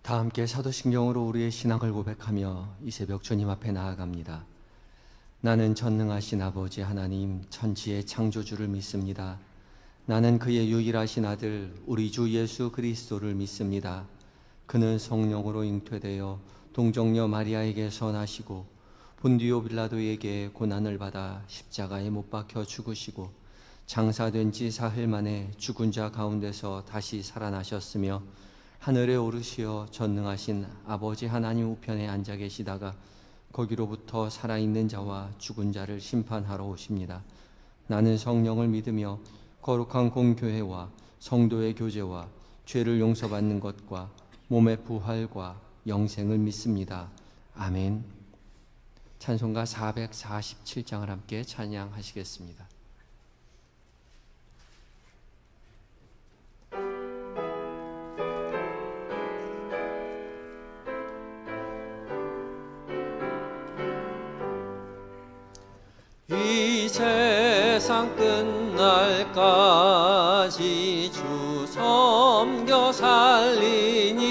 다 함께 사도신경으로 우리의 신앙을 고백하며 이 새벽 주님 앞에 나아갑니다. 나는 전능하신 아버지 하나님 천지의 창조주를 믿습니다. 나는 그의 유일하신 아들 우리 주 예수 그리스도를 믿습니다. 그는 성령으로 잉태되어 동정녀 마리아에게서 나시고 본디오 빌라도에게 고난을 받아 십자가에 못 박혀 죽으시고 장사된 지 사흘 만에 죽은 자 가운데서 다시 살아나셨으며 하늘에 오르시어 전능하신 아버지 하나님 우편에 앉아 계시다가 거기로부터 살아있는 자와 죽은 자를 심판하러 오십니다. 나는 성령을 믿으며 거룩한 공교회와 성도의 교제와 죄를 용서받는 것과 몸의 부활과 영생을 믿습니다. 아멘. 찬송가 447장을 함께 찬양하시겠습니다. 이 세상 끝날까지 주 섬겨 살리니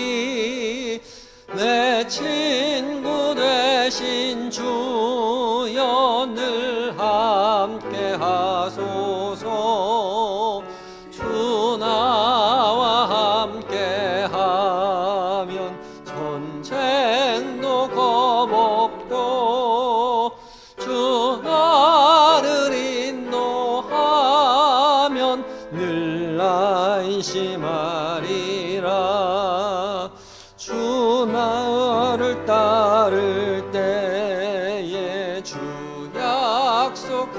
내 친구 되신 주여 늘 함께 하소서. 주 나와 함께 하면 전쟁도 겁없고 주 나를 인도하면 늘 안심하리라. 주 나를 따를 때에 주 약속하신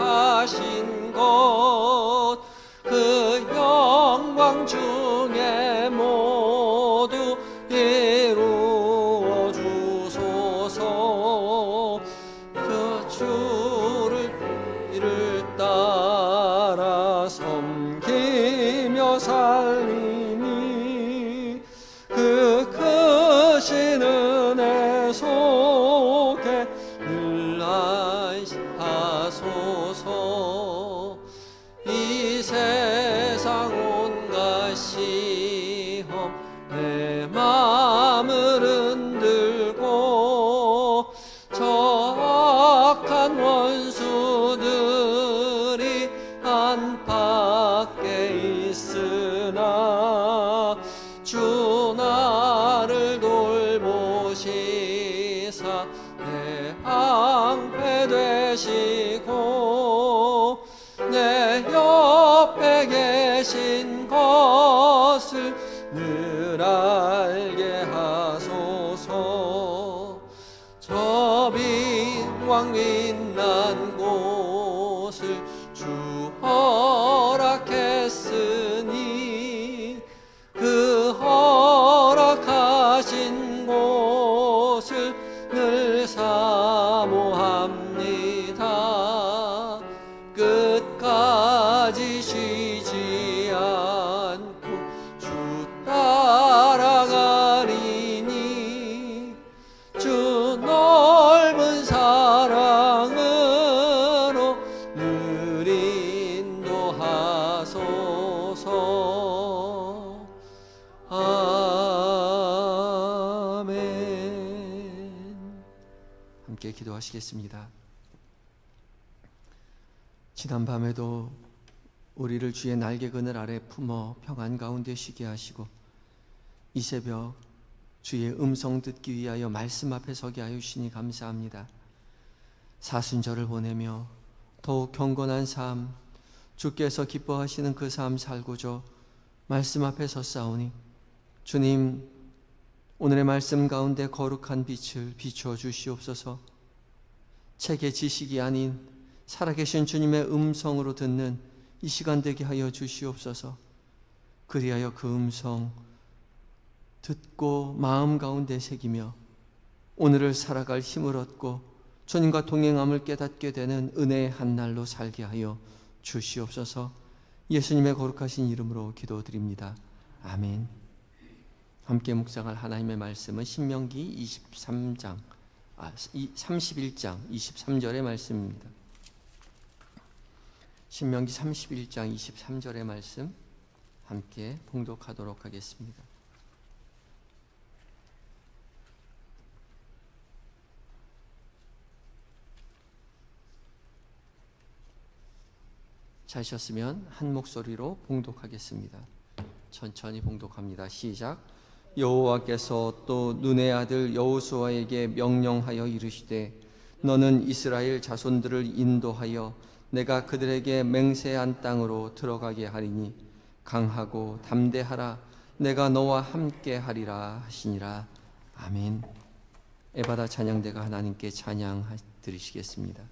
것 그 영광 중에 모두 이루어 주소서. 그 주를 따라 섬기며 살리니 그 크신 은혜 속에 늘 안식하소서. 이 세상 온갖 시험 내 마음을 흔들고 저 악한 원수들이 안팎에 있으나 주 나를 돌보시사 내 방패 되시고 내 옆에 계신 것을 늘 알게 하소서. 저 빛왕 빛난 곳을 주 허락했으니 그 허락하신 곳을 늘 사모합니다. 끝까지 쉬지 않고 주 따라가리니 주 넓은 사랑으로 늘 인도하소서. 아멘. 함께 기도하시겠습니다. 지난 밤에도 우리를 주의 날개 그늘 아래 품어 평안 가운데 쉬게 하시고 이 새벽 주의 음성 듣기 위하여 말씀 앞에 서게 하여 주시니 감사합니다. 사순절을 보내며 더욱 경건한 삶, 주께서 기뻐하시는 그 삶 살고자 말씀 앞에 섰사오니 주님, 오늘의 말씀 가운데 거룩한 빛을 비추어 주시옵소서. 책의 지식이 아닌 살아계신 주님의 음성으로 듣는 이 시간 되게 하여 주시옵소서. 그리하여 그 음성 듣고 마음 가운데 새기며 오늘을 살아갈 힘을 얻고 주님과 동행함을 깨닫게 되는 은혜의 한 날로 살게 하여 주시옵소서. 예수님의 거룩하신 이름으로 기도드립니다. 아멘. 함께 묵상할 하나님의 말씀은 신명기 31장 23절의 말씀입니다. 신명기 31장 23절의 말씀 함께 봉독하도록 하겠습니다. 자셨으면 한 목소리로 봉독하겠습니다. 천천히 봉독합니다. 시작. 여호와께서 또 눈의 아들 여호수아에게 명령하여 이르시되 너는 이스라엘 자손들을 인도하여 내가 그들에게 맹세한 땅으로 들어가게 하리니 강하고 담대하라. 내가 너와 함께 하리라 하시니라. 아멘. 에바다 찬양대가 하나님께 찬양 드리시겠습니다.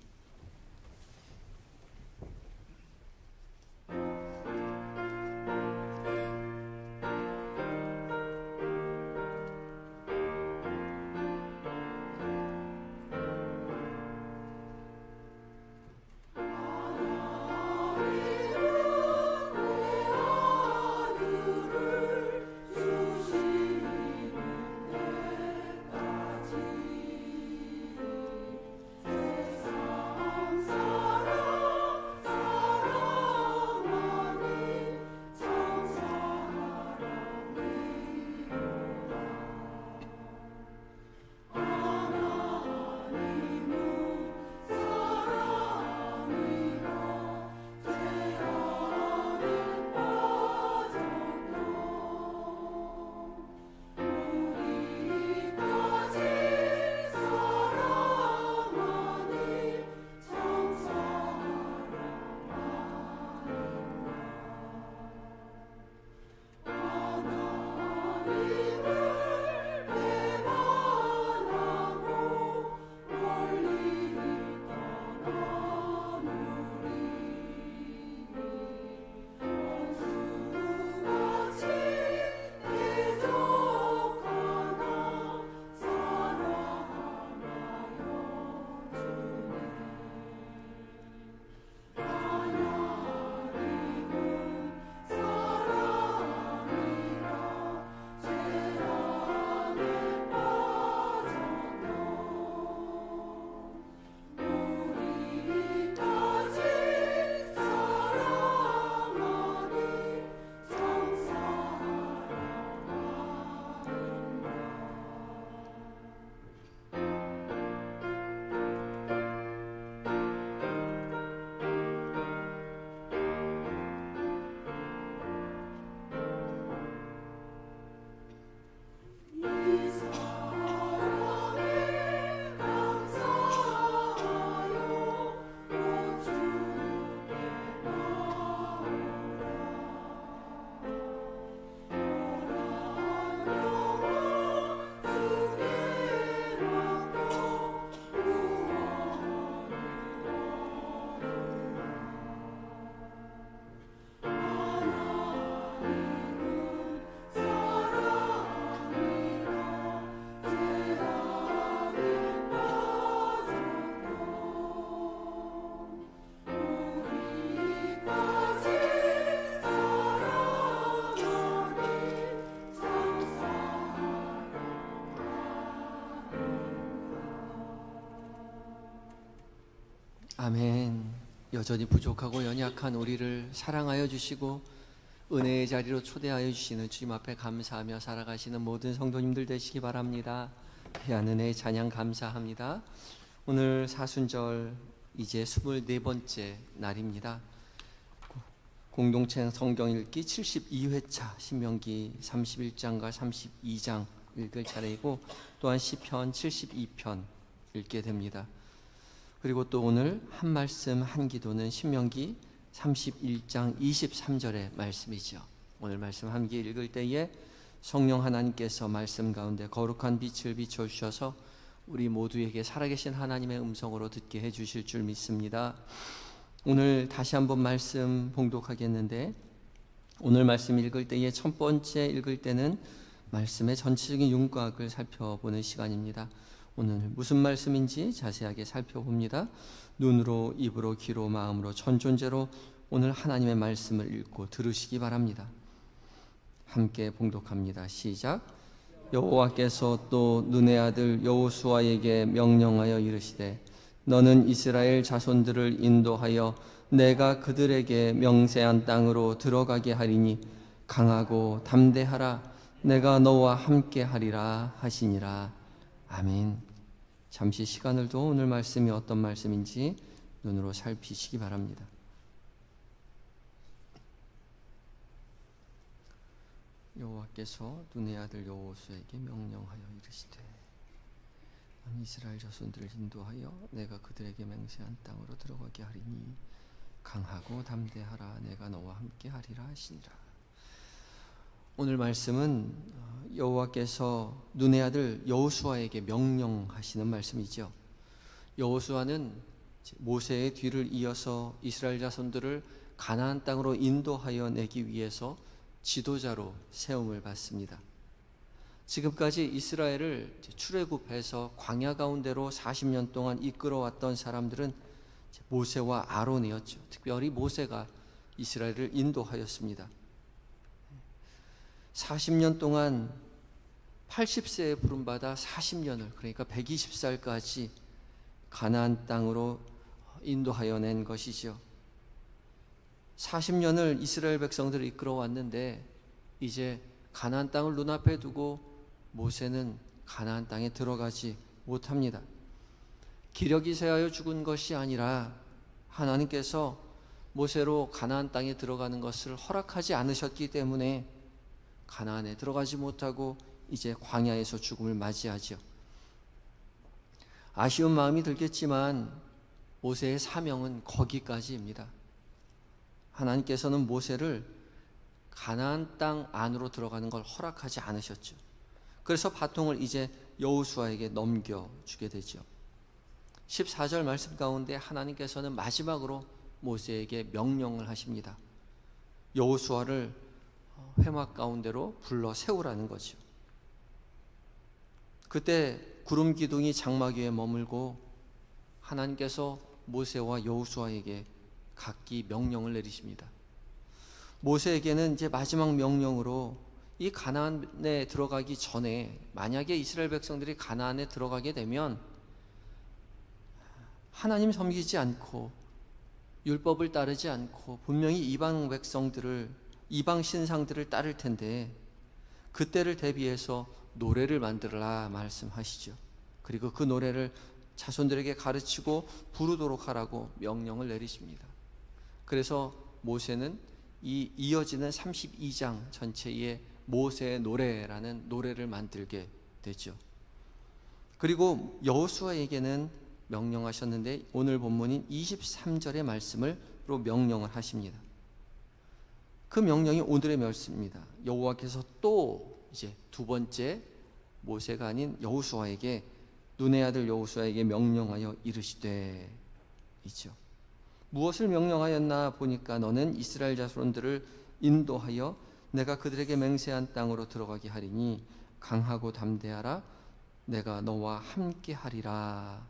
아멘. 여전히 부족하고 연약한 우리를 사랑하여 주시고 은혜의 자리로 초대하여 주시는 주님 앞에 감사하며 살아가시는 모든 성도님들 되시기 바랍니다. 귀한 은혜의 찬양 감사합니다. 오늘 사순절 이제 24번째 날입니다. 공동체 성경 읽기 72회차 신명기 31장과 32장 읽을 차례이고 또한 시편 72편 읽게 됩니다. 그리고 또 오늘 한 말씀 한 기도는 신명기 31장 23절의 말씀이죠. 오늘 말씀 함께 읽을 때에 성령 하나님께서 말씀 가운데 거룩한 빛을 비춰주셔서 우리 모두에게 살아계신 하나님의 음성으로 듣게 해주실 줄 믿습니다. 오늘 다시 한번 말씀 봉독하겠는데 오늘 말씀 읽을 때에 첫 번째 읽을 때는 말씀의 전체적인 윤곽을 살펴보는 시간입니다. 오늘 무슨 말씀인지 자세하게 살펴봅니다. 눈으로, 입으로, 귀로, 마음으로, 전 존재로 오늘 하나님의 말씀을 읽고 들으시기 바랍니다. 함께 봉독합니다. 시작. 여호와께서 또 눈의 아들 여호수아에게 명령하여 이르시되 너는 이스라엘 자손들을 인도하여 내가 그들에게 명세한 땅으로 들어가게 하리니 강하고 담대하라. 내가 너와 함께 하리라 하시니라. 아멘. 잠시 시간을 두어 오늘 말씀이 어떤 말씀인지 눈으로 살피시기 바랍니다. 여호와께서 눈의 아들 여호수아에게 명령하여 이르시되 이스라엘 자손들을 인도하여 내가 그들에게 맹세한 땅으로 들어가게 하리니 강하고 담대하라. 내가 너와 함께 하리라 하시니라. 오늘 말씀은 여호와께서 눈의 아들 여호수아에게 명령하시는 말씀이죠. 여호수아는 모세의 뒤를 이어서 이스라엘 자손들을 가나안 땅으로 인도하여 내기 위해서 지도자로 세움을 받습니다. 지금까지 이스라엘을 출애굽해서 광야 가운데로 40년 동안 이끌어왔던 사람들은 모세와 아론이었죠. 특별히 모세가 이스라엘을 인도하였습니다. 40년 동안 80세에 부름받아 40년을, 그러니까 120살까지 가나안 땅으로 인도하여 낸 것이죠. 40년을 이스라엘 백성들을 이끌어왔는데 이제 가나안 땅을 눈앞에 두고 모세는 가나안 땅에 들어가지 못합니다. 기력이 쇠하여 죽은 것이 아니라 하나님께서 모세로 가나안 땅에 들어가는 것을 허락하지 않으셨기 때문에 가나안에 들어가지 못하고 이제 광야에서 죽음을 맞이하죠. 아쉬운 마음이 들겠지만 모세의 사명은 거기까지입니다. 하나님께서는 모세를 가나안 땅 안으로 들어가는 걸 허락하지 않으셨죠. 그래서 바통을 이제 여호수아에게 넘겨주게 되죠. 14절 말씀 가운데 하나님께서는 마지막으로 모세에게 명령을 하십니다. 여호수아를 회막 가운데로 불러 세우라는 거죠. 그때 구름 기둥이 장막 위에 머물고 하나님께서 모세와 여호수아에게 각기 명령을 내리십니다. 모세에게는 이제 마지막 명령으로 이 가나안에 들어가기 전에 만약에 이스라엘 백성들이 가나안에 들어가게 되면 하나님 섬기지 않고 율법을 따르지 않고 분명히 이방 백성들을, 이방 신상들을 따를 텐데 그때를 대비해서 노래를 만들어라 말씀하시죠. 그리고 그 노래를 자손들에게 가르치고 부르도록 하라고 명령을 내리십니다. 그래서 모세는 이 이어지는 32장 전체에 모세의 노래라는 노래를 만들게 되죠. 그리고 여호수아에게는 명령하셨는데 오늘 본문인 23절의 말씀으로 명령을 하십니다. 그 명령이 오늘의 말씀입니다. 여호와께서 또 이제 두 번째 모세가 아닌 여호수아에게, 눈의 아들 여호수아에게 명령하여 이르시되 있죠. 무엇을 명령하였나 보니까 너는 이스라엘 자손들을 인도하여 내가 그들에게 맹세한 땅으로 들어가게 하리니 강하고 담대하라. 내가 너와 함께 하리라.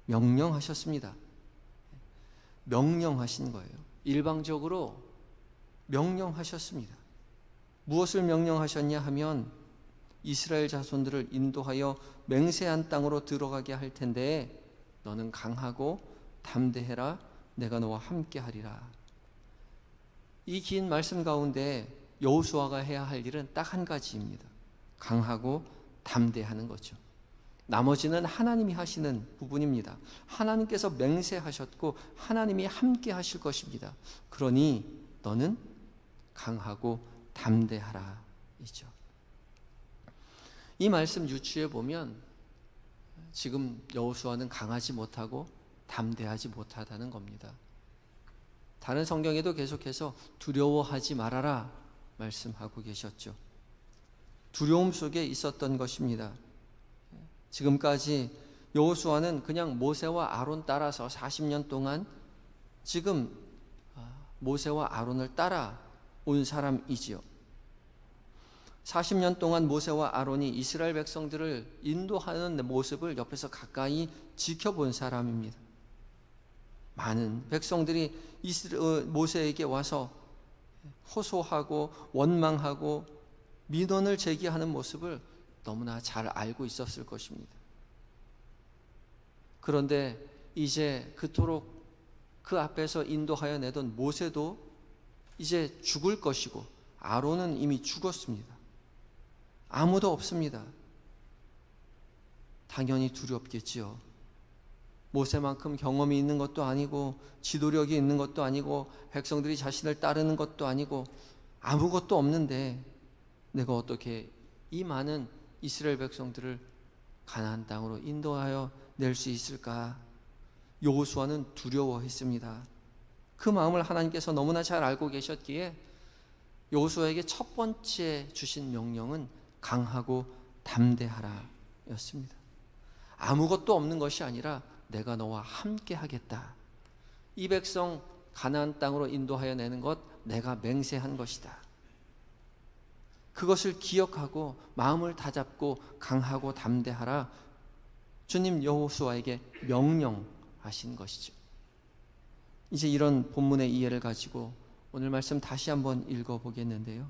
명령하셨습니다. 명령하신 거예요. 일방적으로 명령하셨습니다. 무엇을 명령하셨냐 하면 이스라엘 자손들을 인도하여 맹세한 땅으로 들어가게 할 텐데 너는 강하고 담대해라. 내가 너와 함께 하리라. 이 긴 말씀 가운데 여호수아가 해야 할 일은 딱 한 가지입니다. 강하고 담대하는 거죠. 나머지는 하나님이 하시는 부분입니다. 하나님께서 맹세하셨고 하나님이 함께 하실 것입니다. 그러니 너는 강하고 담대하라 이죠. 이 말씀 유추해 보면 지금 여호수아는 강하지 못하고 담대하지 못하다는 겁니다. 다른 성경에도 계속해서 두려워하지 말아라 말씀하고 계셨죠. 두려움 속에 있었던 것입니다. 지금까지 여호수아는 그냥 모세와 아론 따라서 40년 동안 지금 모세와 아론을 따라온 사람이지요. 40년 동안 모세와 아론이 이스라엘 백성들을 인도하는 모습을 옆에서 가까이 지켜본 사람입니다. 많은 백성들이 모세에게 와서 호소하고 원망하고 민원을 제기하는 모습을 너무나 잘 알고 있었을 것입니다. 그런데 이제 그토록 그 앞에서 인도하여 내던 모세도 이제 죽을 것이고 아론은 이미 죽었습니다. 아무도 없습니다. 당연히 두렵겠지요. 모세만큼 경험이 있는 것도 아니고 지도력이 있는 것도 아니고 백성들이 자신을 따르는 것도 아니고 아무것도 없는데 내가 어떻게 이 많은 이스라엘 백성들을 가나안 땅으로 인도하여 낼 수 있을까? 여호수아는 두려워했습니다. 그 마음을 하나님께서 너무나 잘 알고 계셨기에 여호수아에게 첫 번째 주신 명령은 강하고 담대하라 였습니다. 아무것도 없는 것이 아니라 내가 너와 함께 하겠다. 이 백성 가나안 땅으로 인도하여 내는 것 내가 맹세한 것이다. 그것을 기억하고 마음을 다잡고 강하고 담대하라 주님 여호수아에게 명령하신 것이죠. 이제 이런 본문의 이해를 가지고 오늘 말씀 다시 한번 읽어보겠는데요.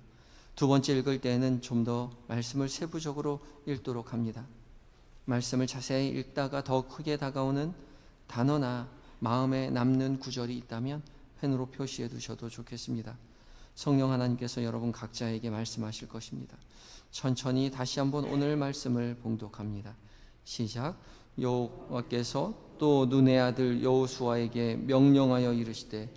두 번째 읽을 때는 좀 더 말씀을 세부적으로 읽도록 합니다. 말씀을 자세히 읽다가 더 크게 다가오는 단어나 마음에 남는 구절이 있다면 펜으로 표시해 두셔도 좋겠습니다. 성령 하나님께서 여러분 각자에게 말씀하실 것입니다. 천천히 다시 한번 오늘 말씀을 봉독합니다. 시작. 여호와께서 또 눈의 아들 여호수아에게 명령하여 이르시되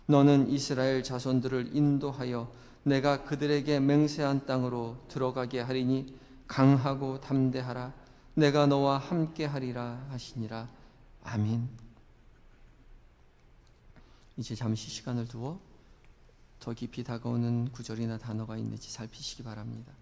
너는 이스라엘 자손들을 인도하여 내가 그들에게 맹세한 땅으로 들어가게 하리니 강하고 담대하라. 내가 너와 함께 하리라 하시니라. 아멘. 이제 잠시 시간을 두어 더 깊이 다가오는 구절이나 단어가 있는지 살피시기 바랍니다.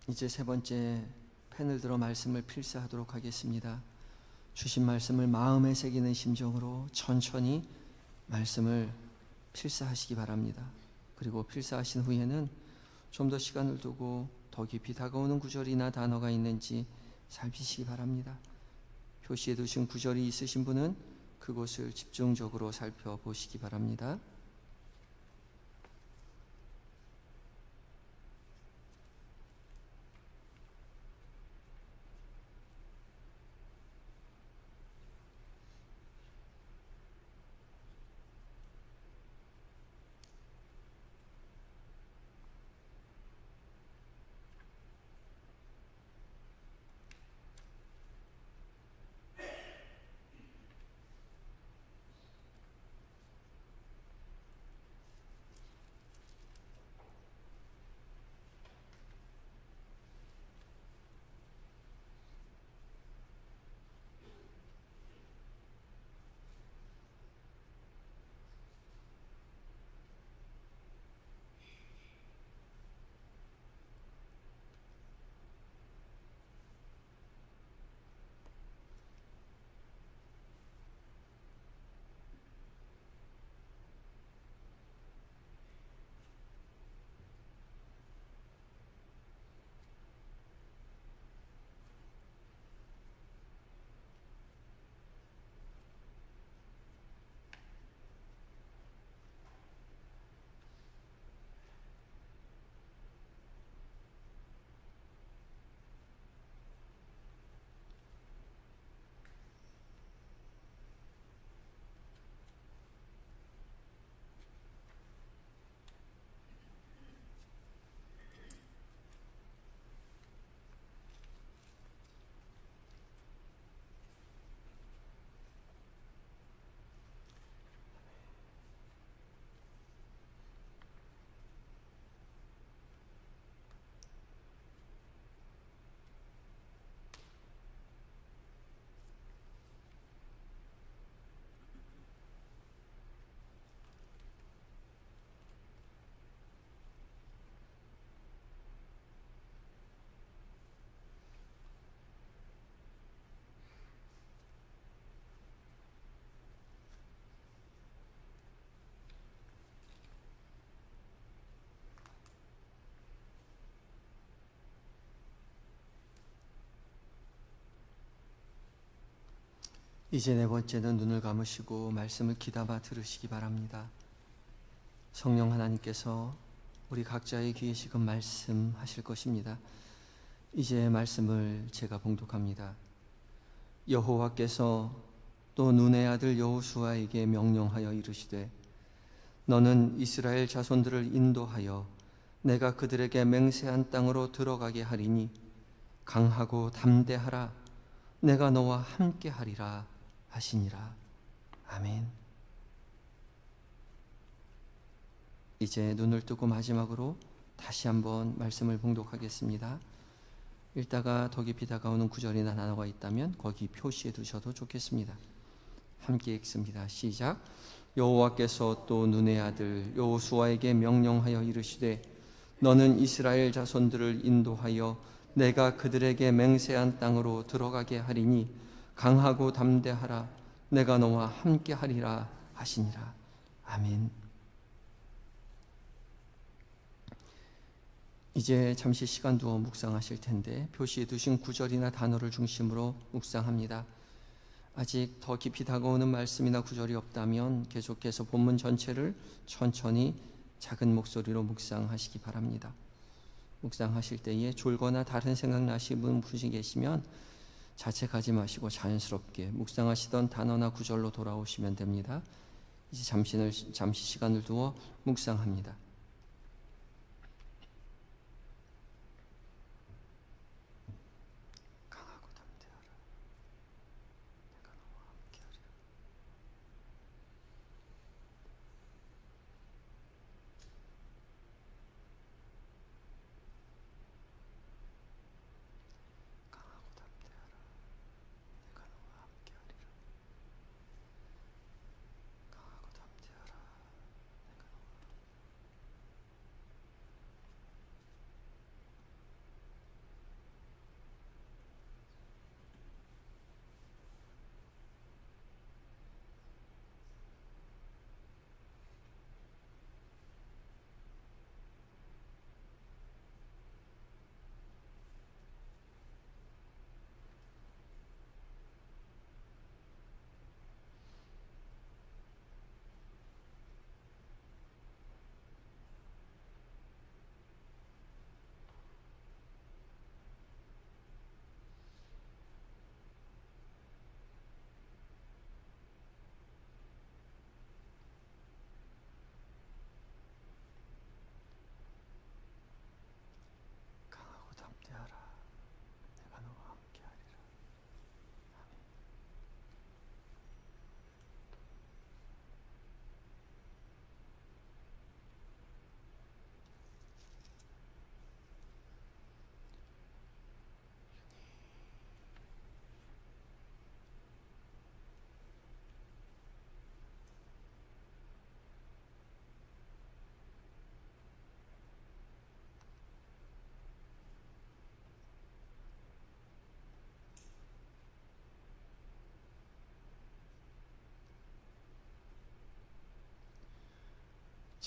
이제 세 번째 펜을 들어 말씀을 필사하도록 하겠습니다. 주신 말씀을 마음에 새기는 심정으로 천천히 말씀을 필사하시기 바랍니다. 그리고 필사하신 후에는 좀 더 시간을 두고 더 깊이 다가오는 구절이나 단어가 있는지 살피시기 바랍니다. 표시해 두신 구절이 있으신 분은 그곳을 집중적으로 살펴보시기 바랍니다. 이제 네 번째는 눈을 감으시고 말씀을 귀담아 들으시기 바랍니다. 성령 하나님께서 우리 각자의 귀에 지금 말씀하실 것입니다. 이제 말씀을 제가 봉독합니다. 여호와께서 또 눈의 아들 여호수아에게 명령하여 이르시되 너는 이스라엘 자손들을 인도하여 내가 그들에게 맹세한 땅으로 들어가게 하리니 강하고 담대하라. 내가 너와 함께 하리라 하시니라. 아멘. 이제 눈을 뜨고 마지막으로 다시 한번 말씀을 봉독하겠습니다. 읽다가 더 깊이 다가오는 구절이나 단어가 있다면 거기 표시해 두셔도 좋겠습니다. 함께 읽습니다. 시작. 여호와께서 또 눈의 아들 여호수아에게 명령하여 이르시되 너는 이스라엘 자손들을 인도하여 내가 그들에게 맹세한 땅으로 들어가게 하리니 강하고 담대하라. 내가 너와 함께 하리라 하시니라. 아멘. 이제 잠시 시간 두어 묵상하실 텐데 표시해 두신 구절이나 단어를 중심으로 묵상합니다. 아직 더 깊이 다가오는 말씀이나 구절이 없다면 계속해서 본문 전체를 천천히 작은 목소리로 묵상하시기 바랍니다. 묵상하실 때에 졸거나 다른 생각 나시는 분이 계시면 자책하지 마시고 자연스럽게 묵상하시던 단어나 구절로 돌아오시면 됩니다. 이제 잠시 시간을 두어 묵상합니다.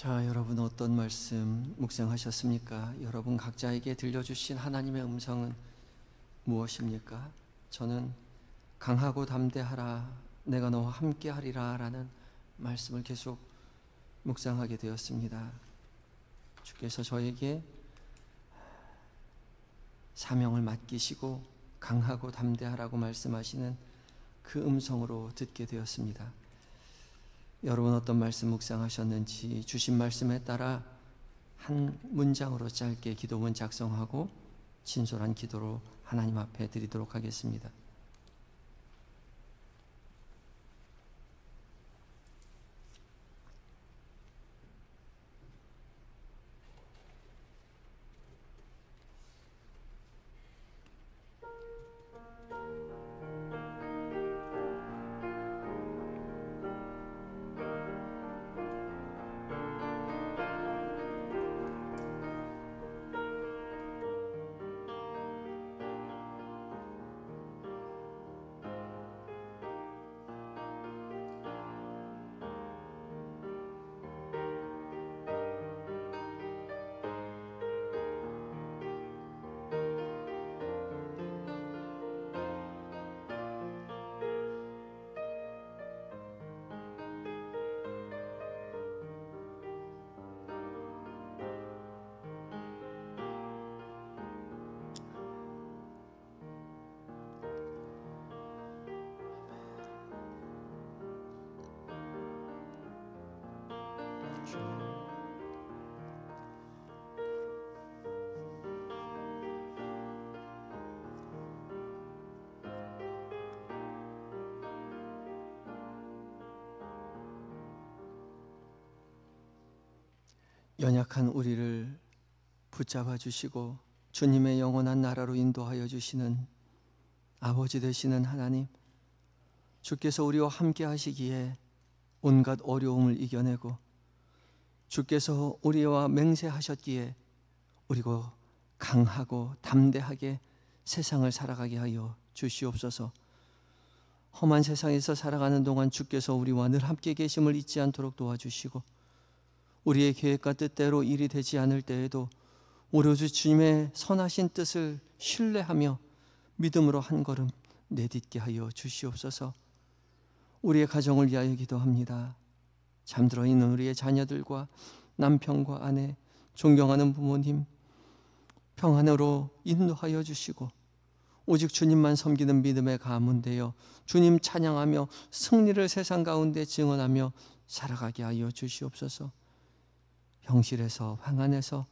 자, 여러분 어떤 말씀 묵상하셨습니까? 여러분 각자에게 들려주신 하나님의 음성은 무엇입니까? 저는 강하고 담대하라, 내가 너와 함께 하리라 라는 말씀을 계속 묵상하게 되었습니다. 주께서 저에게 사명을 맡기시고 강하고 담대하라고 말씀하시는 그 음성으로 듣게 되었습니다. 여러분 어떤 말씀 묵상하셨는지 주신 말씀에 따라 한 문장으로 짧게 기도문 작성하고 진솔한 기도로 하나님 앞에 드리도록 하겠습니다. 연약한 우리를 붙잡아 주시고 주님의 영원한 나라로 인도하여 주시는 아버지 되시는 하나님, 주께서 우리와 함께 하시기에 온갖 어려움을 이겨내고 주께서 우리와 맹세하셨기에 우리고 강하고 담대하게 세상을 살아가게 하여 주시옵소서. 험한 세상에서 살아가는 동안 주께서 우리와 늘 함께 계심을 잊지 않도록 도와주시고, 우리의 계획과 뜻대로 일이 되지 않을 때에도 오로지 주님의 선하신 뜻을 신뢰하며 믿음으로 한 걸음 내딛게 하여 주시옵소서. 우리의 가정을 위하여 기도합니다. 잠들어 있는 우리의 자녀들과 남편과 아내, 존경하는 부모님 평안으로 인도하여 주시고 오직 주님만 섬기는 믿음의 가문 되어 주님 찬양하며 승리를 세상 가운데 증언하며 살아가게 하여 주시옵소서. 병실에서 황안에서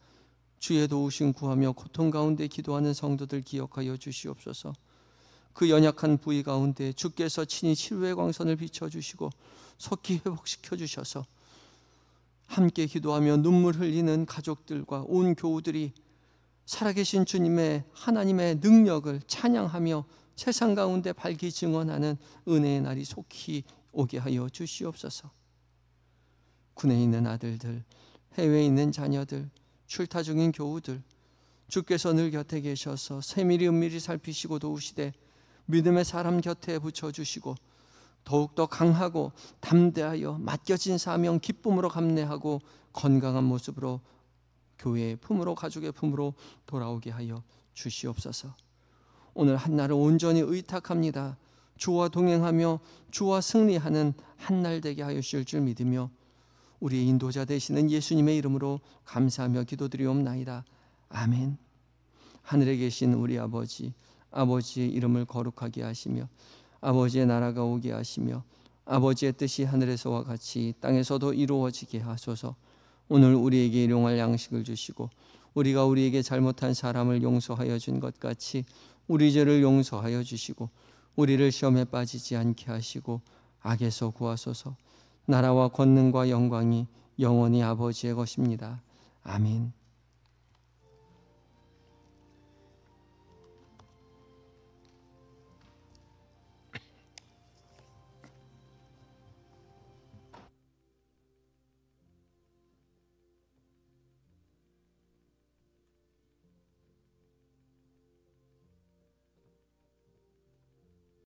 주의 도우심 구하며 고통 가운데 기도하는 성도들 기억하여 주시옵소서. 그 연약한 부위 가운데 주께서 친히 치료의 광선을 비춰주시고 속히 회복시켜 주셔서 함께 기도하며 눈물 흘리는 가족들과 온 교우들이 살아계신 주님의 하나님의 능력을 찬양하며 세상 가운데 밝히 증언하는 은혜의 날이 속히 오게 하여 주시옵소서. 군에 있는 아들들, 해외에 있는 자녀들, 출타 중인 교우들, 주께서 늘 곁에 계셔서 세밀히 은밀히 살피시고 도우시되 믿음의 사람 곁에 붙여주시고 더욱더 강하고 담대하여 맡겨진 사명 기쁨으로 감내하고 건강한 모습으로 교회의 품으로 가족의 품으로 돌아오게 하여 주시옵소서. 오늘 한날을 온전히 의탁합니다. 주와 동행하며 주와 승리하는 한날 되게 하여 주실 줄 믿으며 우리의 인도자 되시는 예수님의 이름으로 감사하며 기도드리옵나이다. 아멘. 하늘에 계신 우리 아버지, 아버지의 이름을 거룩하게 하시며 아버지의 나라가 오게 하시며 아버지의 뜻이 하늘에서와 같이 땅에서도 이루어지게 하소서. 오늘 우리에게 일용할 양식을 주시고 우리가 우리에게 잘못한 사람을 용서하여 준 것 같이 우리 죄를 용서하여 주시고 우리를 시험에 빠지지 않게 하시고 악에서 구하소서. 나라와 권능과 영광이 영원히 아버지의 것입니다. 아멘.